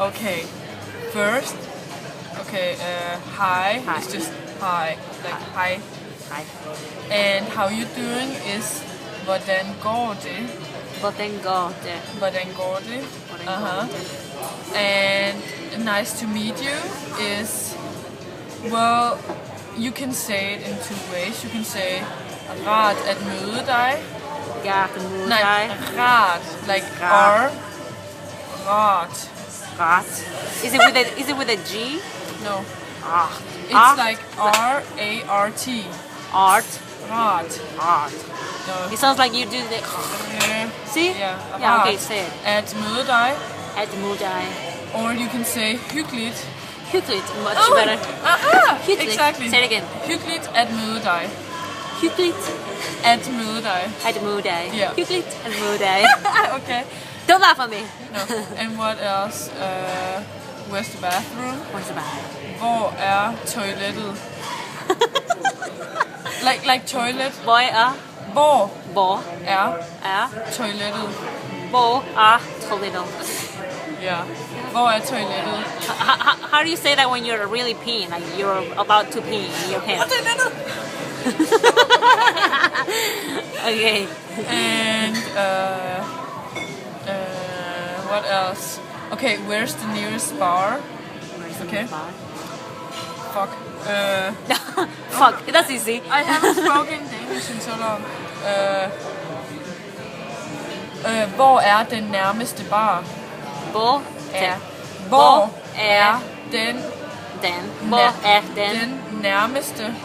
Okay. First, okay, hi. Hi. It's just hi. Like hi. Hi. And how you doing is hvordan går det? Hvordan går det? Hvordan går det? Hvordan går det? And nice to meet you is, well, you can say it in two ways. You can say rart at møde dig. Jeg kan møde Nej, dig. rart. Like Rart. rart. Rat. Is it with a G? No. Art. It's like R-A-R-T. Art. Rart. Art. No. It sounds like you do the. See? Yeah, Yeah. Okay. rart. Say it. At møde dig. At møde dig. Or you can say hyggeligt. Hyggeligt. Much better. Aha! Hyggeligt. Exactly. Say it again. Hyggeligt at møde dig. Hyggeligt. At møde dig. At møde dig. Yeah. Hyggeligt at møde dig. Okay. Don't laugh at me. No. And what else? Where's the bathroom? What's the matter? Hvor er toilettet? like toilet. Hvor er Hvor er toilettet? hvor er toilettet? Ja. Hvor er toilettet? How do you say that when you're really peeing? Like you're about to pee in your pants? Okay. And what else? Okay, where's the nearest bar? Okay. Fuck. Fuck, that's easy. I haven't spoken Danish in so long. Hvor er den nærmeste bar? Hvor Er. Hvor er den Hvor er den nærmeste?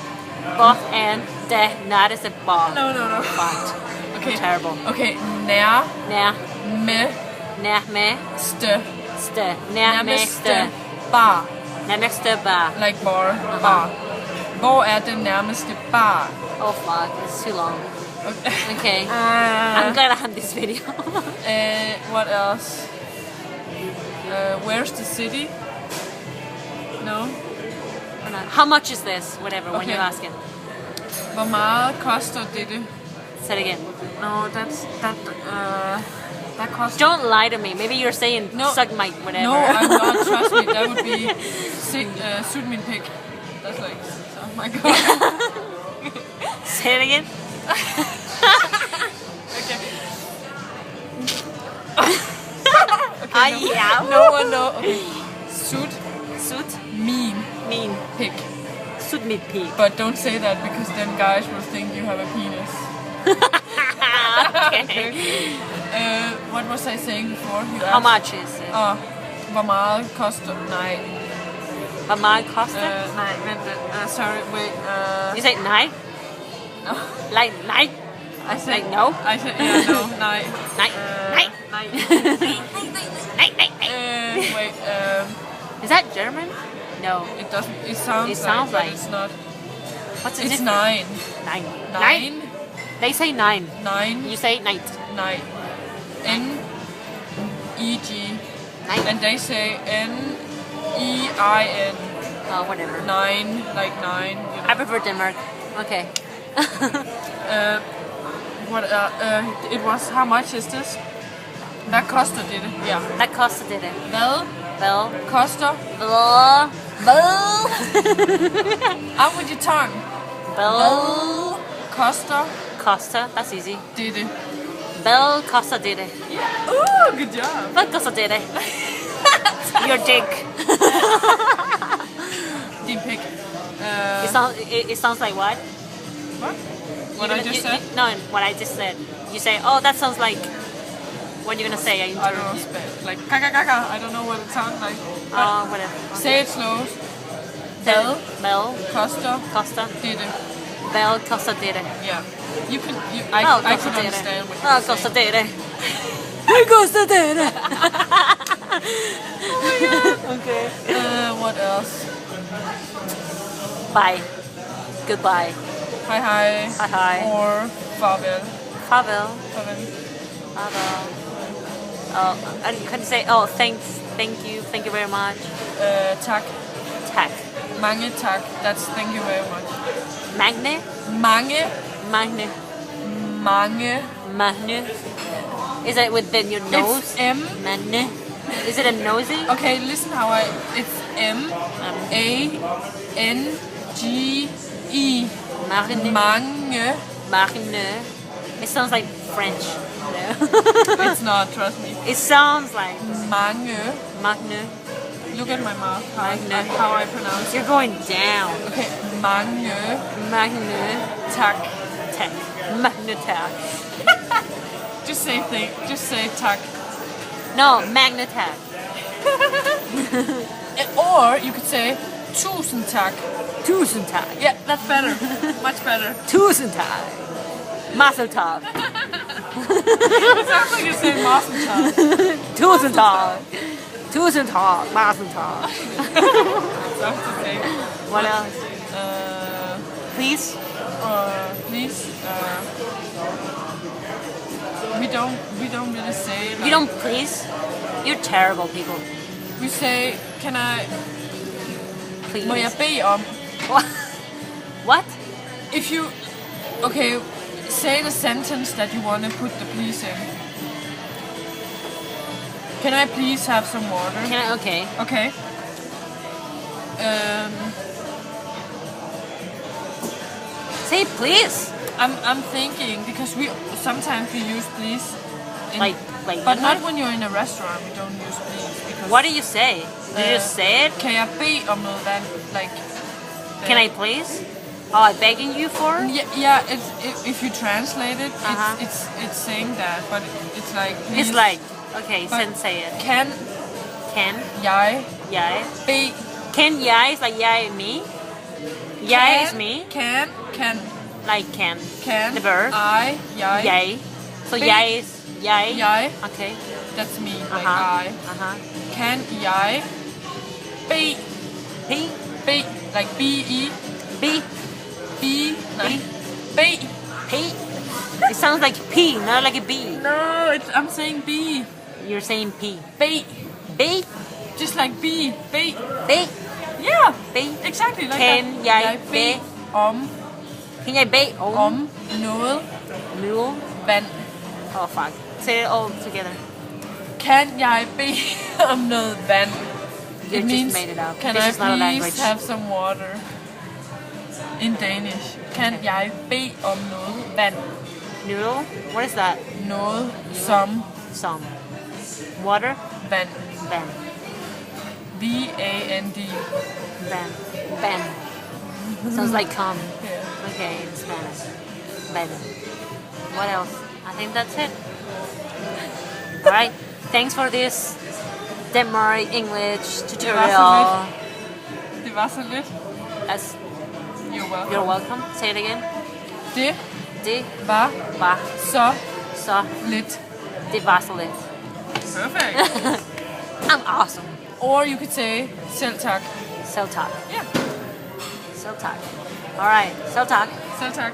Hvor er den nærmeste bar? No. Fuck. Okay. Terrible. Okay, Nærmeste nærmeste bar. Nærmeste bar. Like bar. Hvor er den nærmeste bar? Oh fuck, it's too long. Okay. Okay. I'm glad I had this video. What else? Where's the city? No? How much is this? Whatever, when Okay. you're asking. Hvor meget koster dette? Say it again. No, that costs. Don't lie to me. Maybe you're saying No. suck my whatever. No, I'm not. Trust me, that would be suit me pick. That's like, oh my god. Say it again. Okay. Yeah. No. Okay. Suit Suit mean mean. pick. Suit me pig. But don't say that because then guys will think you have a penis. Okay. What was I saying before? You How asked- much is it? Hvor meget koster? Nej. How much cost it? Nej, vent lidt. Sorry, wait. You say nine? No. Like nine? I said Like no? I said yeah, no, nej. Nine? Nine? Nej. Nine? Wait. Is that German? No. It doesn't. It sounds. It sounds but like- it's not. What's the It's difference? 9. Nine. They say nine. 9. You say night. Nine. N-E-G. Nine. And they say N-E-I-N. Oh, whatever. 9, like 9. You know. I prefer Denmark. Okay. What? It was. How much is this? Hvad koster dette? Ja. That cost it. Hvad Well. koster? Well. Up with your tongue. Well. Koster Costa. That's easy. dette. Bell Costa did it. Ooh, good job. Bell Costa did it. Your dick. Din pick. It sounds like what? What? What I just said? No, what I just said. You say, oh, that sounds like what you're gonna say. I don't know. Like kaka kaka. I don't know what it sounds like. But Whatever. say it slow. Bell Bell koster Costa. dette. Bell Costa did it. Yeah. You can. I Costa could did it. understand what Oh, you're Costa saying. did it. Costa did it. Okay. What else? Bye. Goodbye. Hi hi. Hi hi. Or farvel. Farvel. Farvel. Farvel. Oh, and can you say, oh, thanks, thank you very much. Tak. Tak. Mange tak. That's thank you very much. Magne. Mange. Magne. Mange. Magne. Is it within your nose? It's M. Magne. Is it a nosy? Okay, listen how it's M-A-N-G-E. Marine. Mange. Marine. It sounds like French. It's not, trust me. It sounds like Mange. Magne. Look at my mouth, Mange. how I pronounce it. You're going down. Okay, mange. Magne. Tak. Tech. Magnetech. Just say tak. No, Magnetech. Or you could say tusind tak. Tusind tak. Yeah, that's better. Much better. Tusind tak. Mazel tov. It sounds like you're saying mazel tov. Tusind tak. Tusind tak. Mazel tov. Sounds the same. What else? Please? Please. We don't really say. Like, You don't please? You're terrible people. We say, can I? Please. Må jeg bede om? What? If you, okay, say the sentence that you want to put the please in. Can I please have some water? Can I? Okay. Okay. Say please. I'm thinking because sometimes we use please. Like But not when you're in a restaurant. We don't use please. Because, What do you say? Do you just say it? Kan jeg bede om noget vand? Like. Can I please? Oh, I'm begging you for? Yeah. If you translate it, Uh-huh. it's saying that, but it's like. Please, It's like, okay, but then say it. Kan Can? jeg Jeg? bede? Can jeg is like jeg me? Jeg is me? Can Like can. can The verb. I Jeg. So Be- jeg is jeg. Jeg. Okay. That's me. Like Uh-huh. I. Uh-huh. Kan jeg bede? P. Bede like B-E. B. Like bede. P. It sounds like P, not like a B. No, I'm saying B. You're saying P. Bede. B. Just like B. Bede. B. Yeah. B. Exactly like Kan that. jeg bede om Can jeg bede om noget mule? vand? Oh fuck. Say it all together. Kan jeg bede om noget vand? You It just means, made it up. can This I is not a language. please have some water? In Danish. Kan jeg bede om noget vand? Noodle? What is that? Noget som Some. Water? vand. Van. V-A-N-D. Van. Van. Sounds like come. Yeah. Okay, in Spanish. Van. What else? I think that's it. Alright. Thanks for this Denmark English tutorial. Det var så lidt. As You're welcome. you're welcome. Say it again. Det Det var var så så lidt. det var så lidt. Perfect. I'm awesome. Or you could say selv tak. Selv tak. Yeah. Selv tak. Alright. Selv tak. Selv tak.